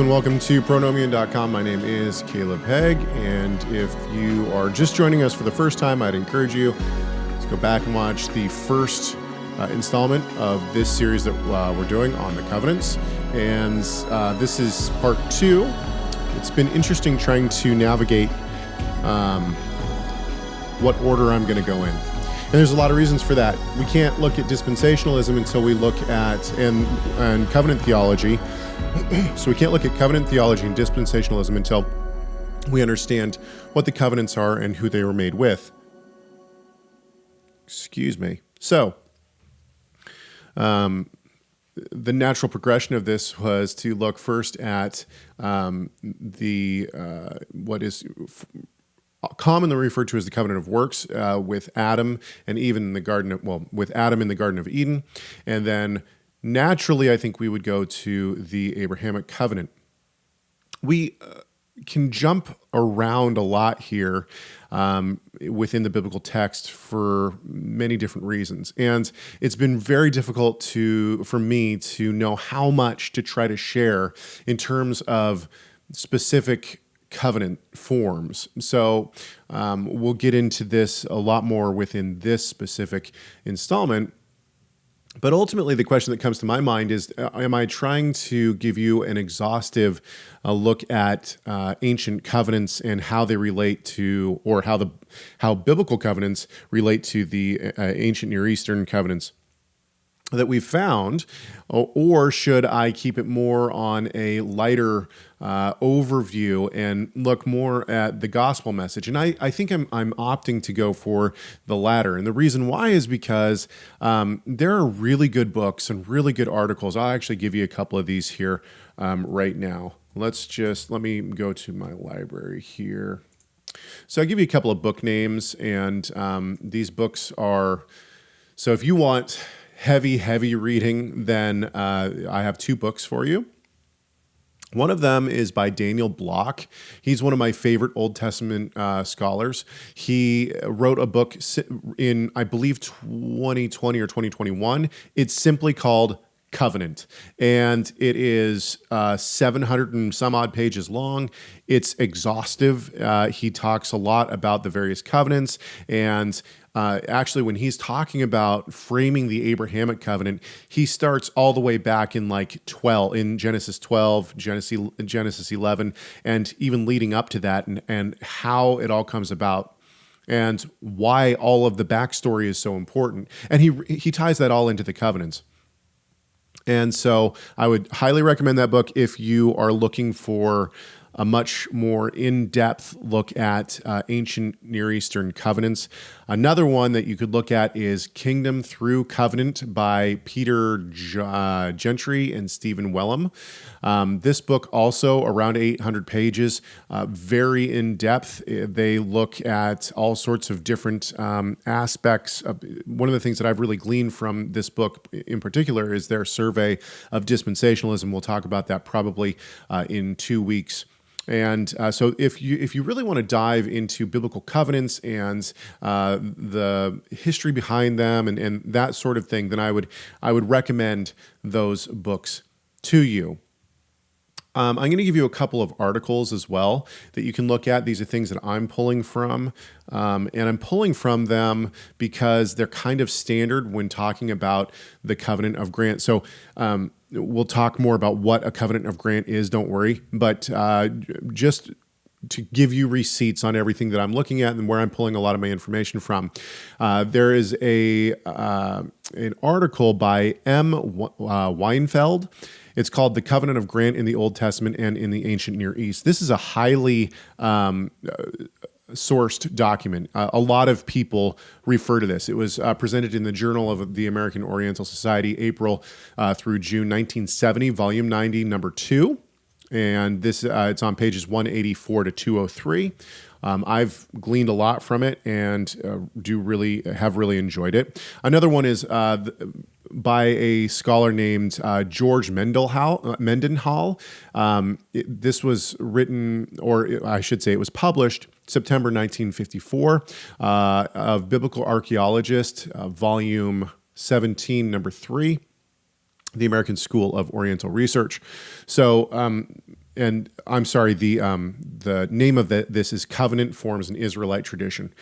and welcome to Pronomian.com. My name is Caleb Hegg, and if you are just joining us for the first time, I'd encourage you to go back and watch the first installment of this series that we're doing on the covenants. And this is part 2. It's been interesting trying to navigate what order I'm going to go in. And there's a lot of reasons for that. We can't look at dispensationalism until we look at and covenant theology. So we can't look at covenant theology and dispensationalism until we understand what the covenants are and who they were made with. Excuse me. So the natural progression of this was to look first at what is commonly referred to as the covenant of works with Adam and even in the garden of, with Adam in the Garden of Eden, and then naturally, I think we would go to the Abrahamic covenant. We can jump around a lot here within the biblical text for many different reasons. And it's been very difficult for me to know how much to try to share in terms of specific covenant forms. So we'll get into this a lot more within this specific installment. But ultimately, the question that comes to my mind is, am I trying to give you an exhaustive look at ancient covenants and how they relate to, or how biblical covenants relate to the ancient Near Eastern covenants that we've found, or should I keep it more on a lighter overview and look more at the gospel message? And I think I'm opting to go for the latter. And the reason why is because there are really good books and really good articles. I'll actually give you a couple of these here right now. Let me go to my library here. So I'll give you a couple of book names, and these books are, so if you want heavy reading, then I have 2 books for you. One of them is by Daniel Block. He's one of my favorite Old Testament scholars. He wrote a book in, I believe, 2020 or 2021. It's simply called Covenant, and it is 700 and some odd pages long. It's exhaustive. He talks a lot about the various covenants, and actually, when he's talking about framing the Abrahamic covenant, he starts all the way back in Genesis 12, Genesis 11, and even leading up to that, and how it all comes about, and why all of the backstory is so important. And he ties that all into the covenants. And so I would highly recommend that book if you are looking for a much more in-depth look at ancient Near Eastern covenants. Another one that you could look at is Kingdom Through Covenant by Peter Gentry and Stephen Wellum. This book also around 800 pages, very in-depth. They look at all sorts of different aspects. One of the things that I've really gleaned from this book in particular is their survey of dispensationalism. We'll talk about that probably in 2 weeks. And so if you really want to dive into biblical covenants and the history behind them and that sort of thing, then I would recommend those books to you. I'm going to give you a couple of articles as well that you can look at. These are things that I'm pulling from, and I'm pulling from them because they're kind of standard when talking about the covenant of grant. So we'll talk more about what a covenant of grant is, don't worry, but just to give you receipts on everything that I'm looking at and where I'm pulling a lot of my information from. There is an article by M. Weinfeld. It's called The Covenant of Grant in the Old Testament and in the Ancient Near East. This is a highly sourced document. A lot of people refer to this. It was presented in the Journal of the American Oriental Society, April through June 1970, volume 90, number 2. And this it's on pages 184 to 203. I've gleaned a lot from it and have really enjoyed it. Another one is by a scholar named George Mendenhall. This was written, or I should say it was published September 1954, of Biblical Archaeologist, volume 17, number 3. The American School of Oriental Research. So and I'm sorry, the name of this is Covenant Forms and Israelite Tradition.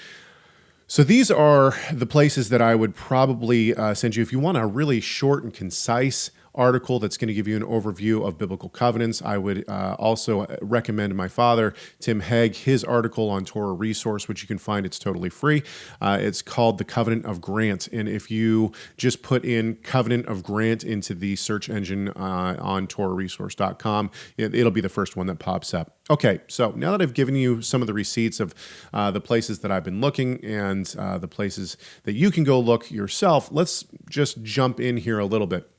So these are the places that I would probably send you if you want a really short and concise article that's going to give you an overview of biblical covenants. I would also recommend my father, Tim Hegg, his article on Torah Resource, which you can find. It's totally free. It's called The Covenant of Grant. And if you just put in Covenant of Grant into the search engine on TorahResource.com, it'll be the first one that pops up. Okay, so now that I've given you some of the receipts of the places that I've been looking and the places that you can go look yourself, let's just jump in here a little bit.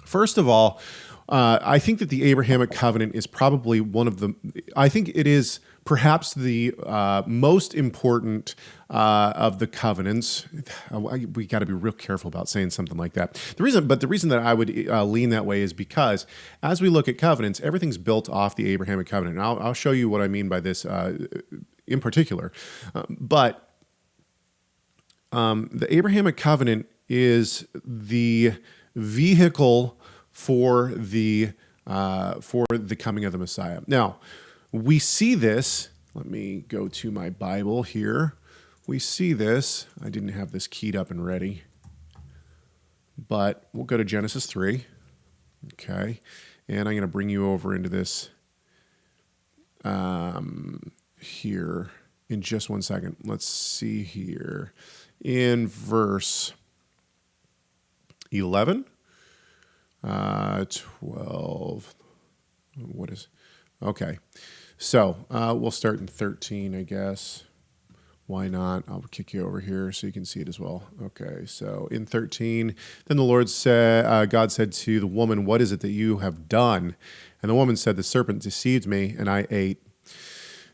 First of all, I think that the Abrahamic covenant is probably I think it is perhaps the most important of the covenants. We got to be real careful about saying something like that. The reason that I would lean that way is because as we look at covenants, everything's built off the Abrahamic covenant. And I'll show you what I mean by this in particular. But the Abrahamic covenant is the vehicle for the coming of the Messiah. Now, we see this. Let me go to my Bible here. We see this. I didn't have this keyed up and ready, but we'll go to Genesis 3. Okay, and I'm going to bring you over into this here in just one second. Let's see here in verse 11. 12. Okay. So we'll start in 13, I guess. Why not? I'll kick you over here so you can see it as well. Okay. So in 13, then the Lord said, God said to the woman, "What is it that you have done?" And the woman said, "The serpent deceived me, and I ate."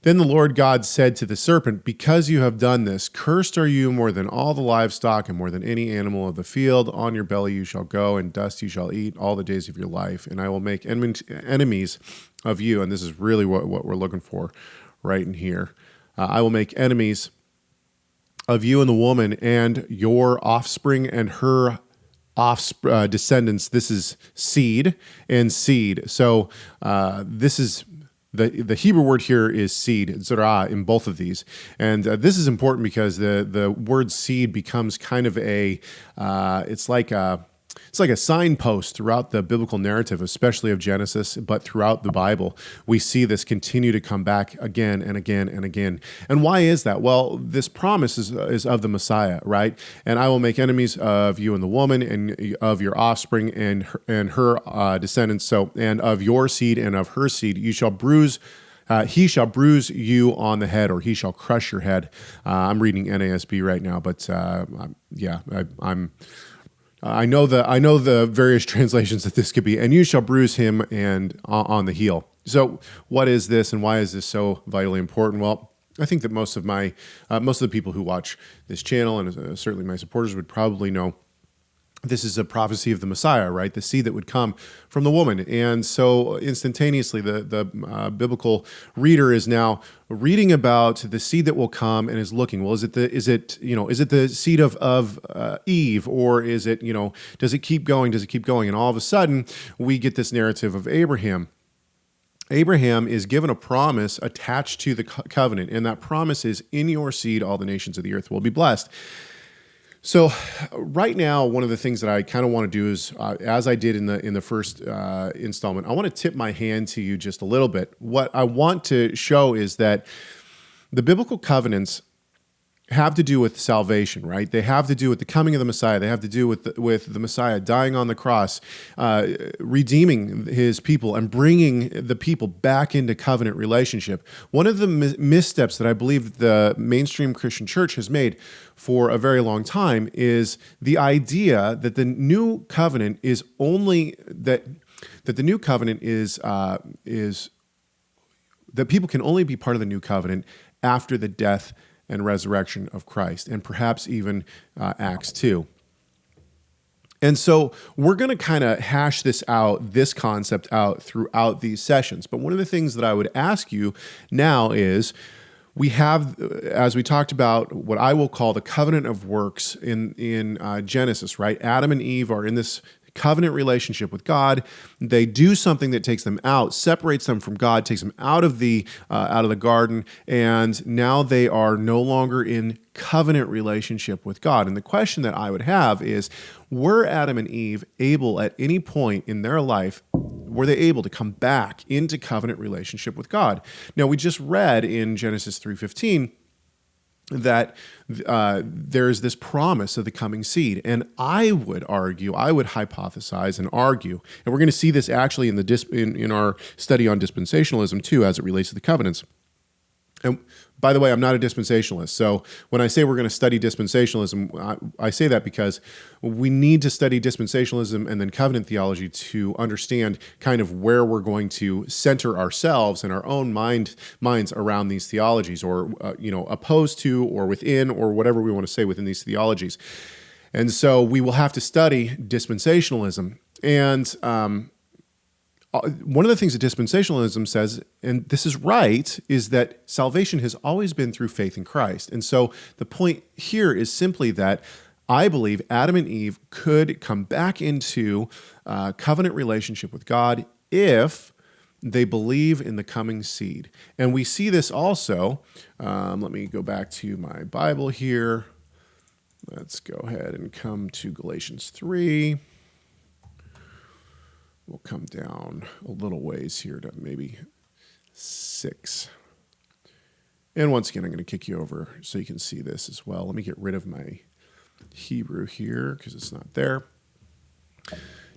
Then the Lord God said to the serpent, "Because you have done this, cursed are you more than all the livestock and more than any animal of the field. On your belly you shall go, and dust you shall eat all the days of your life. And I will make enemies of you." And this is really what we're looking for right in here. "I will make enemies of you and the woman, and your offspring and her descendants." This is seed and seed. So this is... The Hebrew word here is seed, zerah, in both of these. And this is important because the word seed becomes kind of it's like a signpost throughout the biblical narrative, especially of Genesis, but throughout the Bible. We see this continue to come back again and again and again. And why is that? Well, this promise is of the Messiah, right? "And I will make enemies of you and the woman, and of your offspring and her descendants. So, and of your seed and of her seed, he shall bruise you on the head, or he shall crush your head." I'm reading NASB right now, but I know the various translations that this could be. "And you shall bruise him and on the heel." So what is this, and why is this so vitally important? Well, I think that most of the people who watch this channel, and certainly my supporters, would probably know this is a prophecy of the Messiah, right? The seed that would come from the woman. And so instantaneously, the biblical reader is now reading about the seed that will come and is looking, well, is it the seed of Eve, or is it, does it keep going? Does it keep going? And all of a sudden, we get this narrative of Abraham. Abraham is given a promise attached to the covenant, and that promise is, "In your seed, all the nations of the earth will be blessed." So right now, one of the things that I kind of want to do is, as I did in the first installment, I want to tip my hand to you just a little bit. What I want to show is that the biblical covenants have to do with salvation, right? They have to do with the coming of the Messiah. They have to do with the Messiah dying on the cross, redeeming his people and bringing the people back into covenant relationship. One of the missteps that I believe the mainstream Christian church has made for a very long time is the idea that the new covenant is that the new covenant is that people can only be part of the new covenant after the death and resurrection of Christ, and perhaps even Acts 2. And so we're going to kind of hash this concept out throughout these sessions. But one of the things that I would ask you now is, we have, as we talked about, what I will call the covenant of works in Genesis, right? Adam and Eve are in this covenant relationship with God. They do something that takes them out, separates them from God, takes them out of the garden, and now they are no longer in covenant relationship with God. And the question that I would have is, were Adam and Eve able at any point in their life, were they able to come back into covenant relationship with God? Now, we just read in Genesis 3:15 that there's this promise of the coming seed. And I would hypothesize and argue, and we're going to see this actually in our study on dispensationalism too, as it relates to the covenants. And by the way, I'm not a dispensationalist. So when I say we're going to study dispensationalism, I say that because we need to study dispensationalism and then covenant theology to understand kind of where we're going to center ourselves and our own minds around these theologies, or opposed to, or within, or whatever we want to say within these theologies. And so we will have to study dispensationalism. And one of the things that dispensationalism says, and this is right, is that salvation has always been through faith in Christ. And so the point here is simply that I believe Adam and Eve could come back into covenant relationship with God if they believe in the coming seed. And we see this also. Let me go back to my Bible here. Let's go ahead and come to Galatians 3. We'll come down a little ways here to maybe 6. And once again, I'm going to kick you over so you can see this as well. Let me get rid of my Hebrew here because it's not there.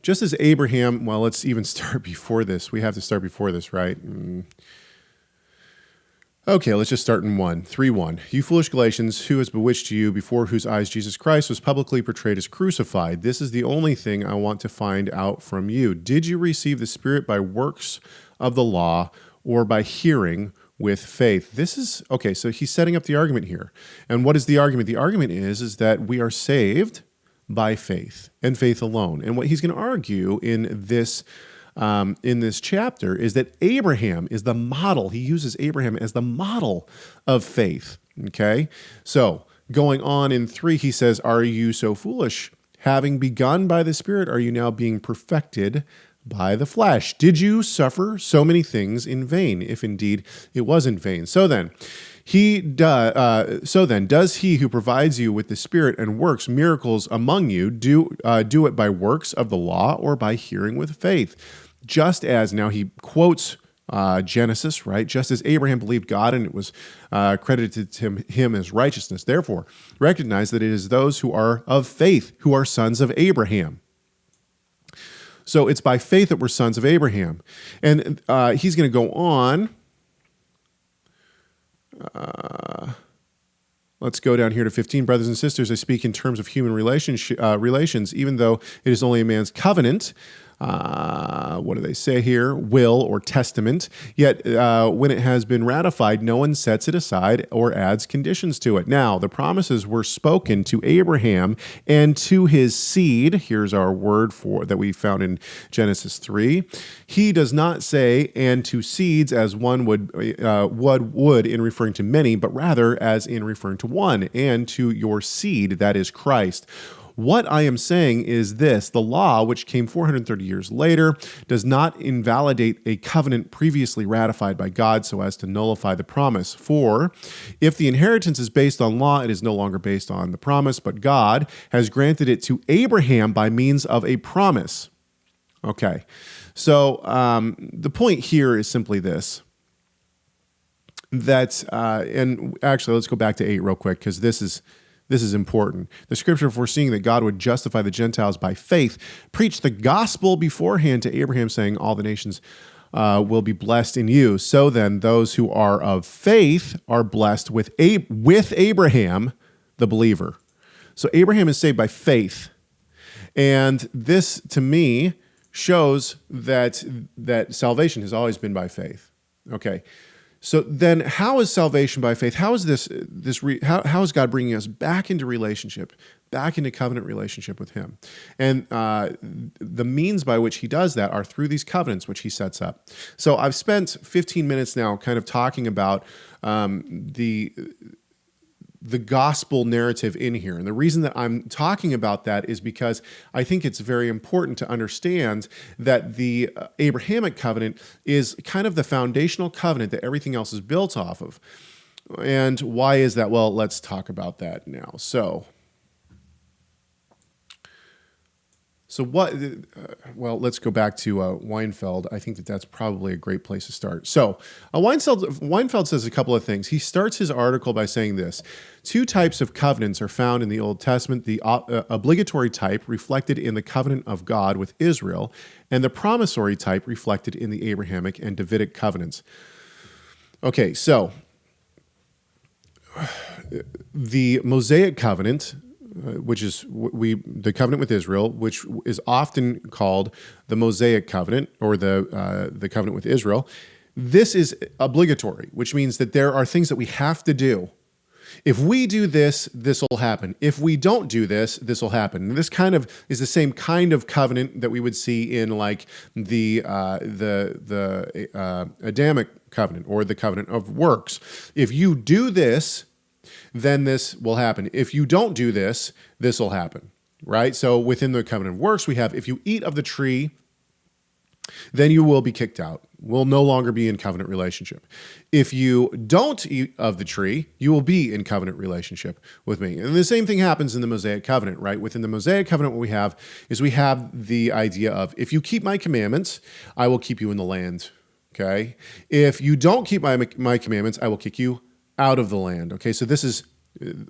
Just as Abraham, well, let's even start before this. We have to start before this, right? Okay, let's just start in 3:1. You foolish Galatians, who has bewitched you, before whose eyes Jesus Christ was publicly portrayed as crucified? This is the only thing I want to find out from you. Did you receive the Spirit by works of the law or by hearing with faith? This is, okay, so he's setting up the argument here. And what is the argument? The argument is that we are saved by faith and faith alone. And what he's going to argue in this chapter is that Abraham is the model. He uses Abraham as the model of faith. Okay? So going on in 3, he says, are you so foolish? Having begun by the Spirit, are you now being perfected by the flesh? Did you suffer so many things in vain, if indeed it was in vain? So then, does he who provides you with the Spirit and works miracles among you do it by works of the law or by hearing with faith? Just as, now he quotes Genesis, right? Just as Abraham believed God and it was credited to him as righteousness. Therefore, recognize that it is those who are of faith who are sons of Abraham. So it's by faith that we're sons of Abraham. And he's going to go on. Let's go down here to 15. Brothers and sisters, I speak in terms of human relations, even though it is only a man's covenant. What do they say here? Will or testament. Yet when it has been ratified, no one sets it aside or adds conditions to it. Now, the promises were spoken to Abraham and to his seed. Here's our word for that we found in Genesis 3. He does not say, and to seeds as one would in referring to many, but rather as in referring to one, and to your seed, that is Christ. What I am saying is this: the law, which came 430 years later, does not invalidate a covenant previously ratified by God so as to nullify the promise. For if the inheritance is based on law, it is no longer based on the promise, but God has granted it to Abraham by means of a promise. Okay, so the point here is simply this. And actually, let's go back to 8 real quick, because this is important. The scripture, foreseeing that God would justify the Gentiles by faith, preached the gospel beforehand to Abraham, saying, all the nations will be blessed in you. So then, those who are of faith are blessed with Abraham, the believer. So Abraham is saved by faith. And this, to me, shows that salvation has always been by faith. Okay. So then, how is salvation by faith? How is how is God bringing us back into relationship, back into covenant relationship with Him? And the means by which He does that are through these covenants which He sets up. So I've spent 15 minutes now kind of talking about the the gospel narrative in here. And the reason that I'm talking about that is because I think it's very important to understand that the Abrahamic covenant is kind of the foundational covenant that everything else is built off of. And why is that? Well, let's talk about that now. So what, let's go back to Weinfeld. I think that that's probably a great place to start. So Weinfeld says a couple of things. He starts his article by saying this: two types of covenants are found in the Old Testament, the obligatory type reflected in the covenant of God with Israel, and the promissory type reflected in the Abrahamic and Davidic covenants. Okay, so the Mosaic covenant, which is the covenant with Israel, which is often called the Mosaic covenant or the covenant with Israel. This is obligatory, which means that there are things that we have to do. If we do this, this will happen. If we don't do this, this will happen. And this kind of is the same kind of covenant that we would see in like the Adamic covenant or the covenant of works. If you do this, then this will happen. If you don't do this, this will happen, right? So within the covenant of works, we have, if you eat of the tree, then you will be kicked out. We'll no longer be in covenant relationship. If you don't eat of the tree, you will be in covenant relationship with me. And the same thing happens in the Mosaic covenant, right? Within the Mosaic covenant, what we have is we have the idea of, if you keep my commandments, I will keep you in the land, okay? If you don't keep my commandments, I will kick you out of the land. Okay, so this is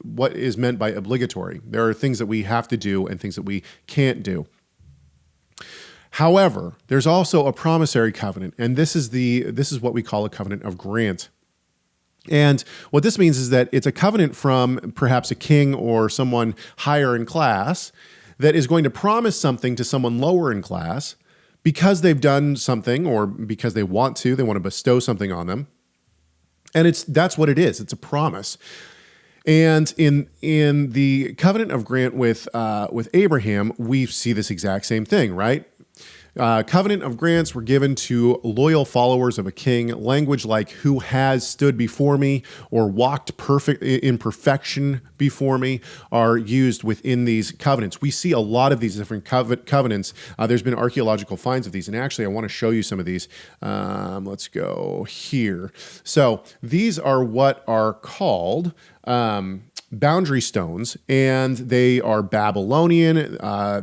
what is meant by obligatory. There are things that we have to do and things that we can't do. However, there's also a promissory covenant, and this is what we call a covenant of grant. And what this means is that it's a covenant from perhaps a king or someone higher in class that is going to promise something to someone lower in class because they've done something or because they want to bestow something on them. And that's what it is. It's a promise. And in the covenant of grant with Abraham, we see this exact same thing, right? Covenant of grants were given to loyal followers of a king. Language like "who has stood before me" or "walked in perfection before me" are used within these covenants. We see a lot of these different covenants. There's been archaeological finds of these, and actually I want to show you some of these. Let's go here. So these are what are called boundary stones, and they are Babylonian.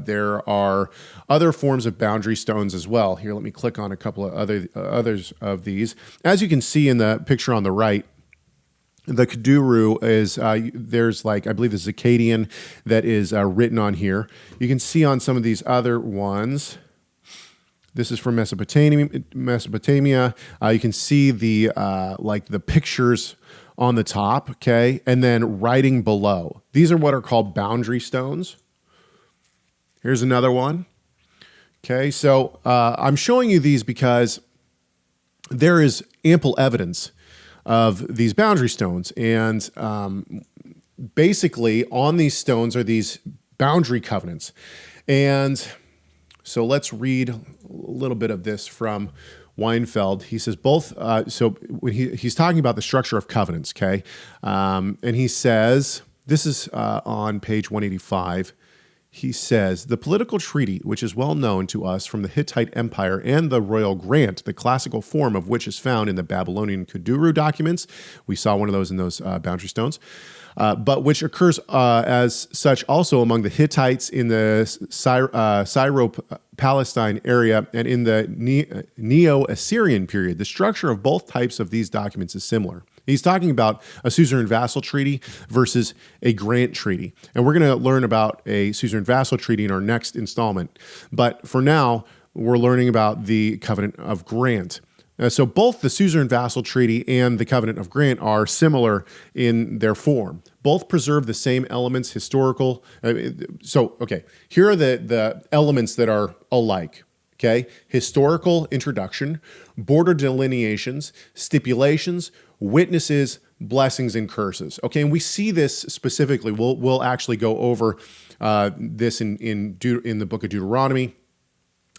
There are other forms of boundary stones as well. Here, let me click on a couple of others of these. As you can see in the picture on the right, the Kuduru is, there's like, I believe the Akkadian that is written on here. You can see on some of these other ones, this is from Mesopotamia. You can see the the pictures on the top, okay, and then writing below. These are what are called boundary stones. Here's another one. Okay, so I'm showing you these because there is ample evidence of these boundary stones, and basically on these stones are these boundary covenants. And so let's read a little bit of this from Weinfeld. He says both, so when he's talking about the structure of covenants, okay, and he says, this is on page 185, he says, the political treaty, which is well known to us from the Hittite Empire and the royal grant, the classical form of which is found in the Babylonian Kuduru documents. We saw one of those in those boundary stones. But which occurs as such also among the Hittites in the Syro-Palestine area and in the Neo-Assyrian period. The structure of both types of these documents is similar. He's talking about a suzerain vassal treaty versus a grant treaty. And we're going to learn about a suzerain vassal treaty in our next installment. But for now, we're learning about the covenant of grant. So both the suzerain vassal treaty and the covenant of grant are similar in their form. Both preserve the same elements, historical. Okay, here are the elements that are alike. Okay, historical introduction, border delineations, stipulations, witnesses, blessings, and curses. Okay, and we see this specifically. We'll actually go over this in the book of Deuteronomy.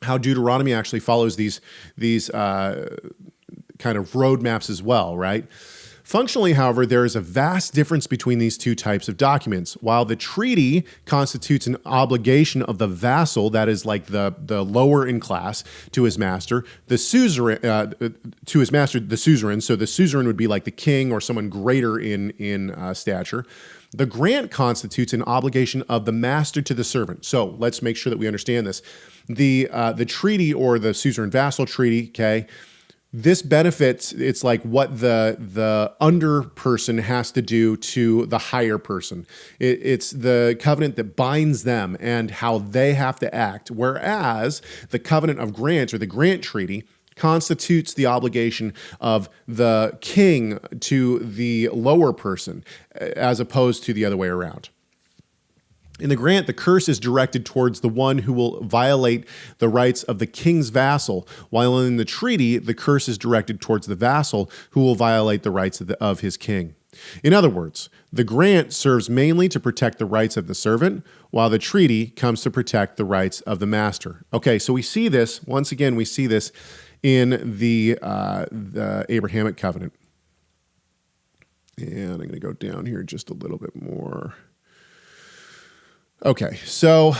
How Deuteronomy actually follows these kind of roadmaps as well, right? Functionally, however, there is a vast difference between these two types of documents. While the treaty constitutes an obligation of the vassal, that is like the lower in class, to his master, the suzerain, the suzerain. So the suzerain would be like the king or someone greater in stature. The grant constitutes an obligation of the master to the servant. So let's make sure that we understand this. The treaty, or the suzerain vassal treaty, okay, this benefits, it's like what the under person has to do to the higher person. It's the covenant that binds them and how they have to act. Whereas the covenant of grant, or the grant treaty, constitutes the obligation of the king to the lower person, as opposed to the other way around. In the grant, the curse is directed towards the one who will violate the rights of the king's vassal, while in the treaty, the curse is directed towards the vassal who will violate the rights of his king. In other words, the grant serves mainly to protect the rights of the servant, while the treaty comes to protect the rights of the master. Okay, so we see this, once again, we see this in the Abrahamic covenant. And I'm going to go down here just a little bit more. Okay, so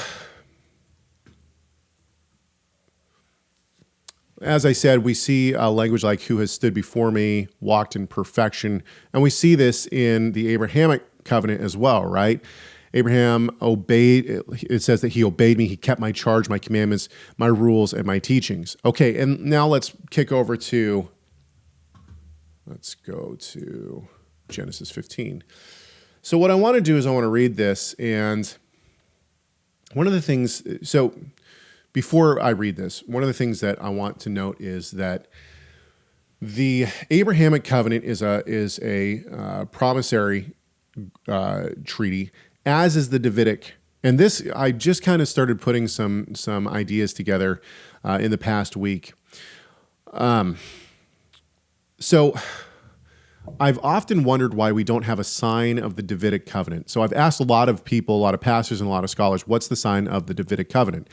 as I said, we see language like "who has stood before me, walked in perfection," and we see this in the Abrahamic covenant as well, right? Abraham obeyed, it says that he obeyed me, he kept my charge, my commandments, my rules, and my teachings. Okay, and now let's go to Genesis 15. So what I want to do is I want to read this, and one of the things, so before I read this, one of the things that I want to note is that the Abrahamic covenant is a promissory treaty, as is the Davidic. And this, I just kind of started putting some ideas together in the past week. So I've often wondered why we don't have a sign of the Davidic covenant. So I've asked a lot of people, a lot of pastors and a lot of scholars, what's the sign of the Davidic covenant?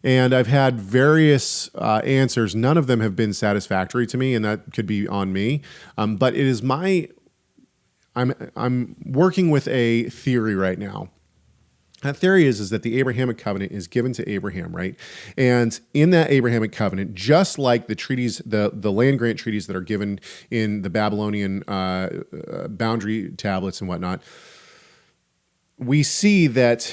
And I've had various answers. None of them have been satisfactory to me, and that could be on me. But it is I'm working with a theory right now. That theory is that the Abrahamic covenant is given to Abraham, right? And in that Abrahamic covenant, just like the treaties, the land grant treaties that are given in the Babylonian boundary tablets and whatnot, we see that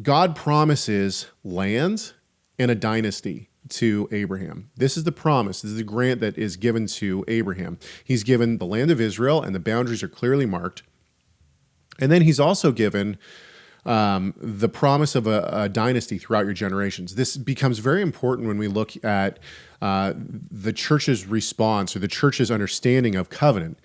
God promises land and a dynasty to Abraham. This is the promise. This is the grant that is given to Abraham. He's given the land of Israel, and the boundaries are clearly marked. And then he's also given the promise of a dynasty throughout your generations. This becomes very important when we look at the church's response, or the church's understanding of covenant,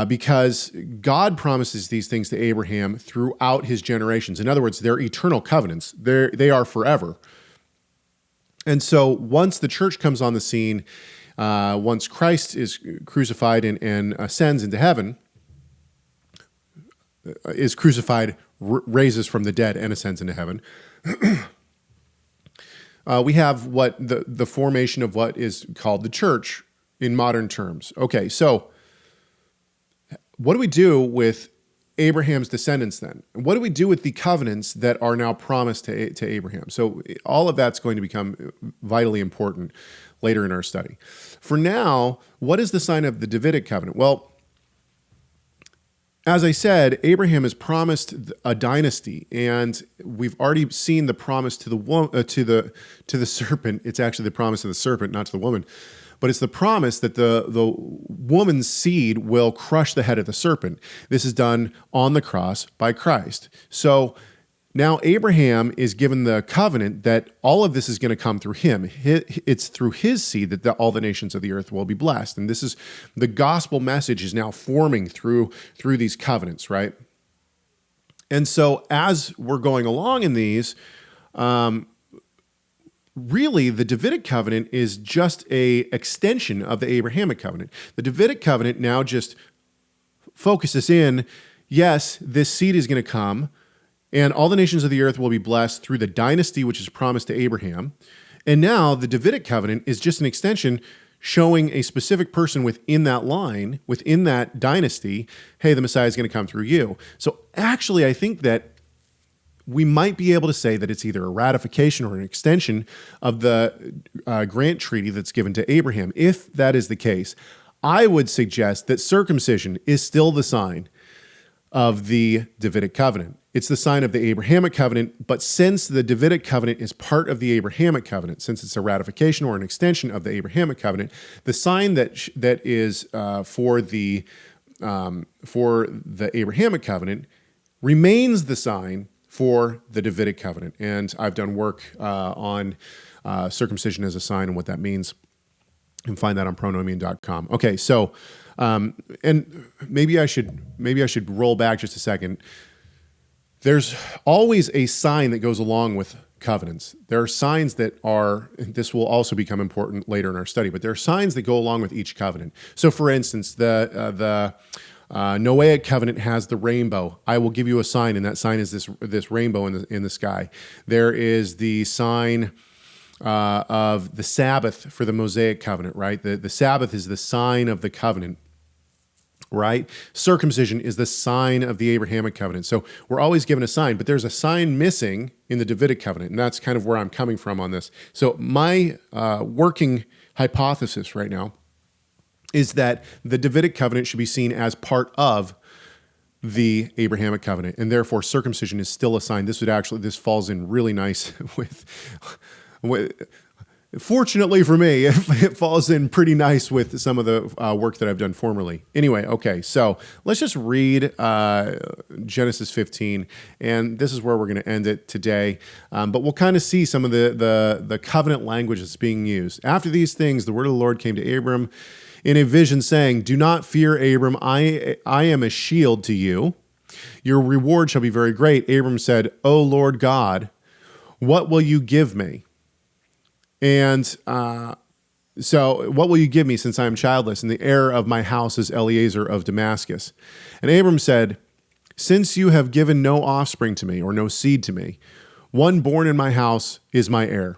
because God promises these things to Abraham throughout his generations. In other words, they're eternal covenants. They are forever. And so once the church comes on the scene, once Christ is crucified and ascends into heaven, is crucified, raises from the dead, and ascends into heaven, we have what the formation of what is called the church in modern terms. Okay, so what do we do with Abraham's descendants then? What do we do with the covenants that are now promised to Abraham? So all of that's going to become vitally important later in our study. For now, what is the sign of the Davidic covenant? Well, as I said, Abraham is promised a dynasty, and we've already seen the promise to the serpent. It's actually the promise of the serpent, not to the woman, but it's the promise that the woman's seed will crush the head of the serpent. This is done on the cross by Christ. So now Abraham is given the covenant that all of this is going to come through him. It's through his seed that all the nations of the earth will be blessed. And this is the gospel message is now forming through these covenants, right? And so as we're going along in these, really the Davidic covenant is just a extension of the Abrahamic covenant. The Davidic covenant now just focuses in, yes, this seed is going to come, and all the nations of the earth will be blessed through the dynasty which is promised to Abraham. And now the Davidic covenant is just an extension showing a specific person within that line, within that dynasty, hey, the Messiah is going to come through you. So actually, I think that we might be able to say that it's either a ratification or an extension of the grant treaty that's given to Abraham. If that is the case, I would suggest that circumcision is still the sign of the Davidic covenant. It's the sign of the Abrahamic covenant, but since the Davidic covenant is part of the Abrahamic covenant, since it's a ratification or an extension of the Abrahamic covenant, the sign that is for the Abrahamic covenant remains the sign for the Davidic covenant. And I've done work on circumcision as a sign and what that means. You can find that on Pronomian.com. Okay, so and maybe I should roll back just a second. There's always a sign that goes along with covenants. There are signs that are, this will also become important later in our study, but there are signs that go along with each covenant. So for instance, the Noahic covenant has the rainbow. I will give you a sign, and that sign is this rainbow in the sky. There is the sign of the Sabbath for the Mosaic covenant, right? The Sabbath is the sign of the covenant, right? Circumcision is the sign of the Abrahamic covenant. So we're always given a sign, but there's a sign missing in the Davidic covenant, and that's kind of where I'm coming from on this. So my working hypothesis right now is that the Davidic covenant should be seen as part of the Abrahamic covenant, and therefore circumcision is still a sign. This falls in really nice with fortunately for me, it falls in pretty nice with some of the work that I've done formerly. Anyway, okay, so let's just read Genesis 15, and this is where we're going to end it today. But we'll kind of see some of the covenant language that's being used. After these things, the word of the Lord came to Abram in a vision, saying, "Do not fear, Abram. I am a shield to you. Your reward shall be very great." Abram said, "O Lord God, what will you give me? And so what will you give me since I am childless, and the heir of my house is Eliezer of Damascus?" And Abram said, "Since you have given no offspring to me, or no seed to me, one born in my house is my heir."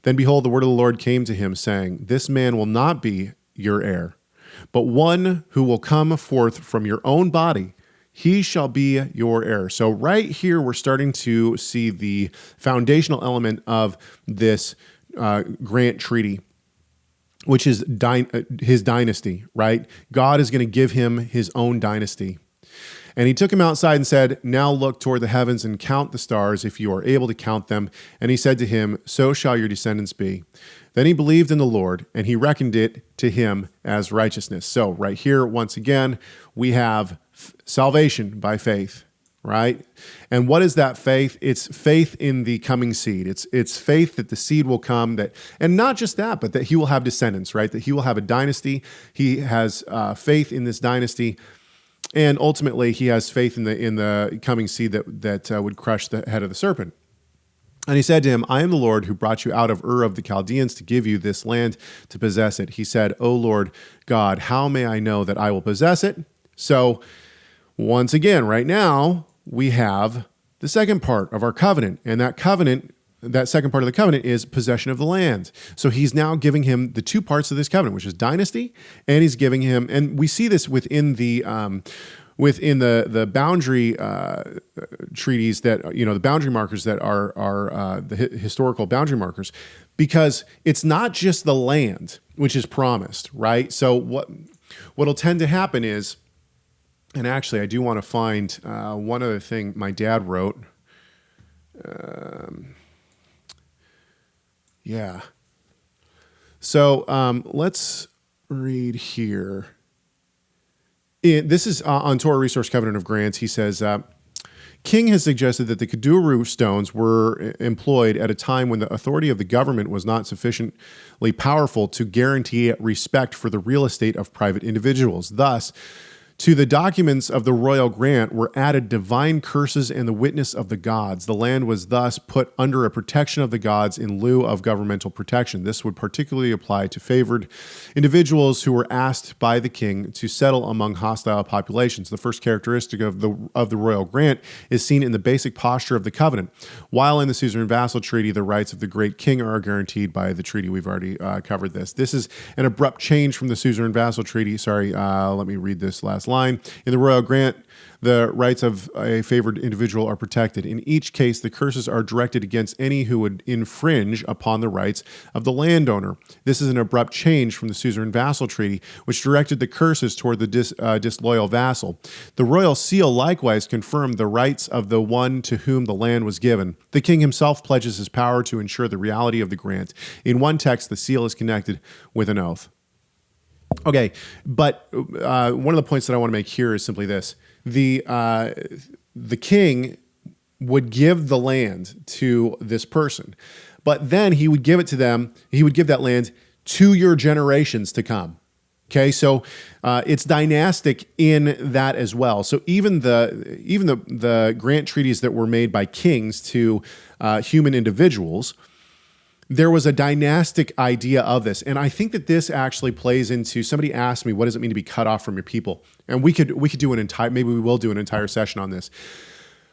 Then behold, the word of the Lord came to him, saying, "This man will not be your heir, but one who will come forth from your own body, he shall be your heir." So right here, we're starting to see the foundational element of this grant treaty, which is his dynasty, right? God is going to give him his own dynasty. And he took him outside and said, "Now look toward the heavens and count the stars, if you are able to count them." And he said to him, "So shall your descendants be." Then he believed in the Lord, and he reckoned it to him as righteousness. So right here, once again, we have salvation by faith, right? And what is that faith? It's faith in the coming seed. It's faith that the seed will come, and not just that, but that he will have descendants, right? That he will have a dynasty. He has faith in this dynasty, and ultimately he has faith in the coming seed that would crush the head of the serpent. And he said to him, "I am the Lord who brought you out of Ur of the Chaldeans to give you this land to possess it." He said, "O Lord God, how may I know that I will possess it?" So once again, right now, we have the second part of our covenant. And that second part of the covenant is possession of the land. So he's now giving him the two parts of this covenant, which is dynasty, and he's giving him, and we see this within the boundary treaties that, the boundary markers that are the historical boundary markers, because it's not just the land which is promised, right? So what'll tend to happen is, and actually I do want to find one other thing my dad wrote. Yeah. So let's read here. This is on Torah Resource Covenant of Grants. He says, King has suggested that the Keduru stones were employed at a time when the authority of the government was not sufficiently powerful to guarantee respect for the real estate of private individuals. Thus, To the documents of the royal grant were added divine curses and the witness of the gods. The land was thus put under a protection of the gods in lieu of governmental protection. This would particularly apply to favored individuals who were asked by the king to settle among hostile populations. The first characteristic of the royal grant is seen in the basic posture of the covenant. While in the suzerain vassal treaty, the rights of the great king are guaranteed by the treaty. We've already covered this. This is an abrupt change from the suzerain vassal treaty. Let me read this last line. In the royal grant, the rights of a favored individual are protected. In each case, the curses are directed against any who would infringe upon the rights of the landowner. This is an abrupt change from the suzerain vassal treaty, which directed the curses toward the disloyal vassal. The royal seal likewise confirmed the rights of the one to whom the land was given. The king himself pledges his power to ensure the reality of the grant. In one text, the seal is connected with an oath. Okay, but one of the points that I want to make here is simply this. The king would give the land to this person, but then he would give it to them. He would give that land to your generations to come. Okay, so it's dynastic in that as well. So even the grant treaties that were made by kings to human individuals, there was a dynastic idea of this. And I think that this actually plays into, somebody asked me, what does it mean to be cut off from your people? And we could do maybe we will do an entire session on this.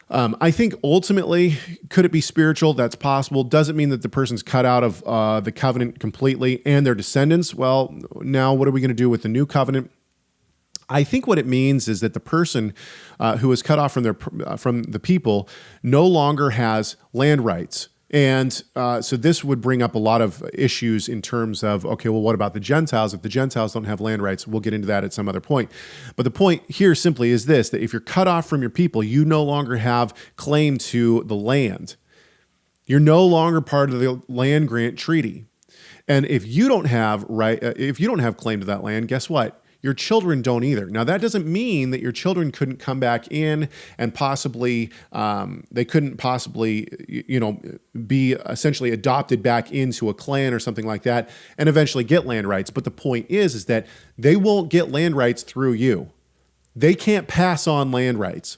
I think ultimately, could it be spiritual? That's possible. Does it mean that the person's cut out of the covenant completely and their descendants? Well, now what are we going to do with the new covenant? I think what it means is that the person who is cut off from the people no longer has land rights. And so this would bring up a lot of issues in terms of, okay, well, what about the Gentiles? If the Gentiles don't have land rights, we'll get into that at some other point. But the point here simply is this, that if you're cut off from your people, you no longer have claim to the land. You're no longer part of the land grant treaty. And if you don't have claim to that land, guess what? Your children don't either. Now, that doesn't mean that your children couldn't come back in and possibly, they couldn't possibly, be essentially adopted back into a clan or something like that and eventually get land rights. But the point is that they won't get land rights through you. They can't pass on land rights.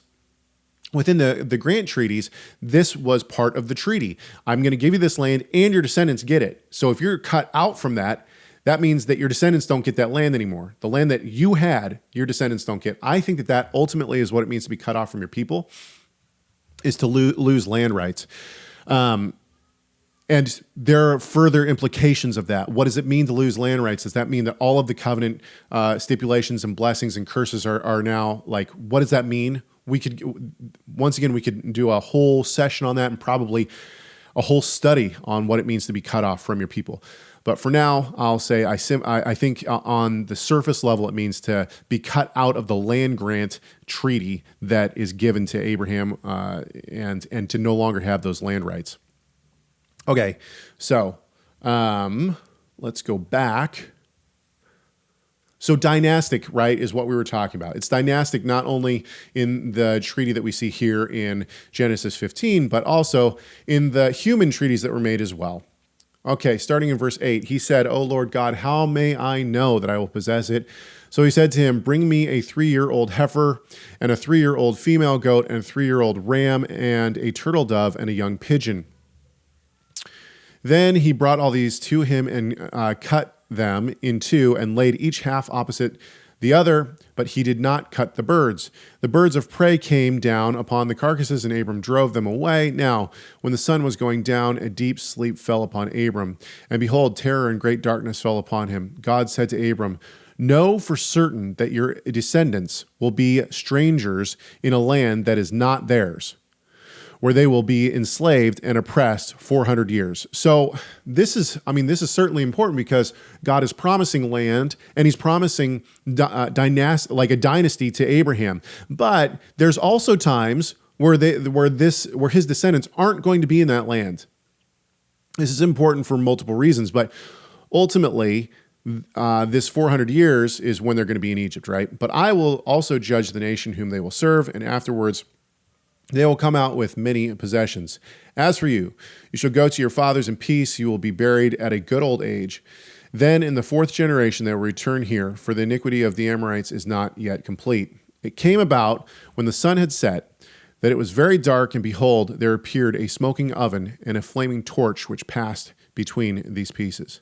Within the grant treaties, this was part of the treaty. I'm going to give you this land and your descendants get it. So if you're cut out from that, that means that your descendants don't get that land anymore. The land that you had, your descendants don't get. I think that ultimately is what it means to be cut off from your people, is to lose land rights. And there are further implications of that. What does it mean to lose land rights? Does that mean that all of the covenant stipulations and blessings and curses are now, like, what does that mean? We could do a whole session on that and probably a whole study on what it means to be cut off from your people. But for now, I'll say I think on the surface level, it means to be cut out of the land grant treaty that is given to Abraham and to no longer have those land rights. Okay, so let's go back. So dynastic, right, is what we were talking about. It's dynastic not only in the treaty that we see here in Genesis 15, but also in the human treaties that were made as well. Okay, starting in verse 8, he said, "O Lord God, how may I know that I will possess it?" So he said to him, "Bring me a 3-year-old heifer and a 3-year-old female goat and a 3-year-old ram and a turtle dove and a young pigeon." Then he brought all these to him and cut them in two and laid each half opposite the other, but he did not cut the birds. The birds of prey came down upon the carcasses, and Abram drove them away. Now, when the sun was going down, a deep sleep fell upon Abram, and behold, terror and great darkness fell upon him. God said to Abram, "Know for certain that your descendants will be strangers in a land that is not theirs, where they will be enslaved and oppressed 400 years." So this is certainly important because God is promising land and he's promising a dynasty to Abraham. But there's also times where his descendants aren't going to be in that land. This is important for multiple reasons, but ultimately, this 400 years is when they're going to be in Egypt, right? "But I will also judge the nation whom they will serve, and afterwards they will come out with many possessions. As for you, you shall go to your fathers in peace. You will be buried at a good old age. Then in the fourth generation they will return here, for the iniquity of the Amorites is not yet complete. It came about when the sun had set, that it was very dark, and behold, there appeared a smoking oven and a flaming torch which passed between these pieces.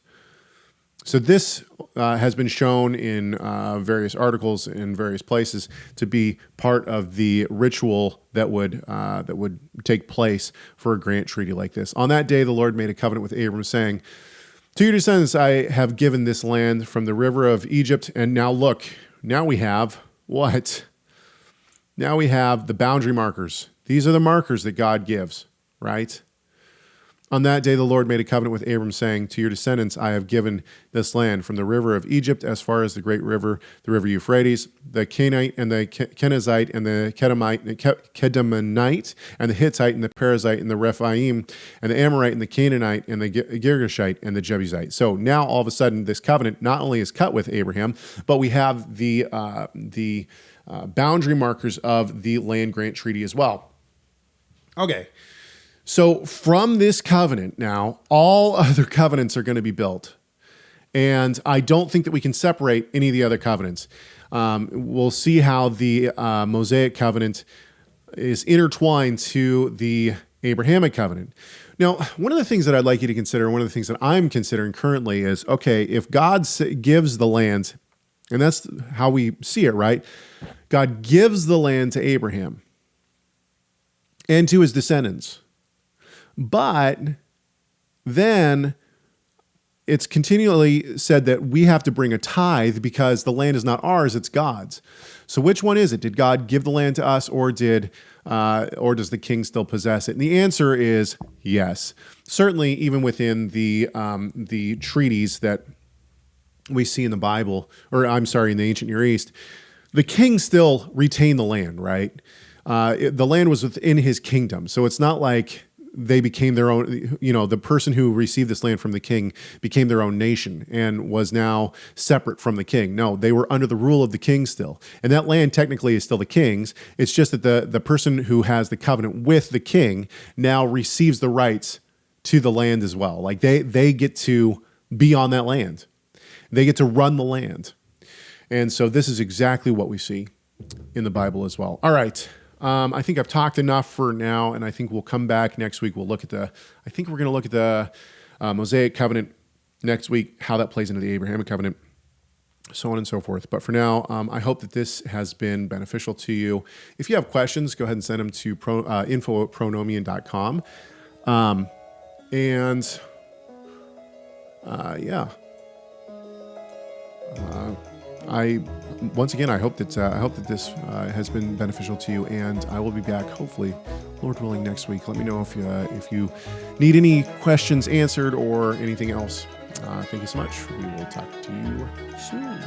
So this has been shown in various articles in various places to be part of the ritual that would take place for a grant treaty like this. On that day, the Lord made a covenant with Abram, saying, "To your descendants I have given this land from the river of Egypt." And now look, now we have what? Now we have the boundary markers. These are the markers that God gives, right? On that day, the Lord made a covenant with Abram, saying, "To your descendants I have given this land from the river of Egypt as far as the great river, the river Euphrates, the Canaanite and the Kenizzite and the Kedamonite and the Hittite and the Perizzite and the Rephaim and the Amorite and the Canaanite and the Girgashite and the Jebusite." So now all of a sudden, this covenant not only is cut with Abraham, but we have the boundary markers of the land grant treaty as well. Okay. So from this covenant now, all other covenants are going to be built. And I don't think that we can separate any of the other covenants. We'll see how the Mosaic covenant is intertwined to the Abrahamic covenant. Now, one of the things that I'd like you to consider, one of the things that I'm considering currently is, okay, if God gives the land, and that's how we see it, right? God gives the land to Abraham and to his descendants. But then it's continually said that we have to bring a tithe because the land is not ours, it's God's. So which one is it? Did God give the land to us, or does the king still possess it? And the answer is yes. Certainly, even within the treaties that we see in the Bible, in the ancient Near East, the king still retained the land, right? The land was within his kingdom. So it's not like they became their own, the person who received this land from the king became their own nation and was now separate from the king. No, they were under the rule of the king still. And that land technically is still the king's. It's just that the person who has the covenant with the king now receives the rights to the land as well. Like they get to be on that land. They get to run the land. And so this is exactly what we see in the Bible as well. All right. I think I've talked enough for now, and I think we'll come back next week. We're going to look at the Mosaic covenant next week, how that plays into the Abrahamic covenant, so on and so forth. But for now, I hope that this has been beneficial to you. If you have questions, go ahead and send them to info@pronomian.com. I hope that this has been beneficial to you, and I will be back, hopefully, Lord willing, next week. Let me know if you need any questions answered or anything else. Thank you so much. We will talk to you soon.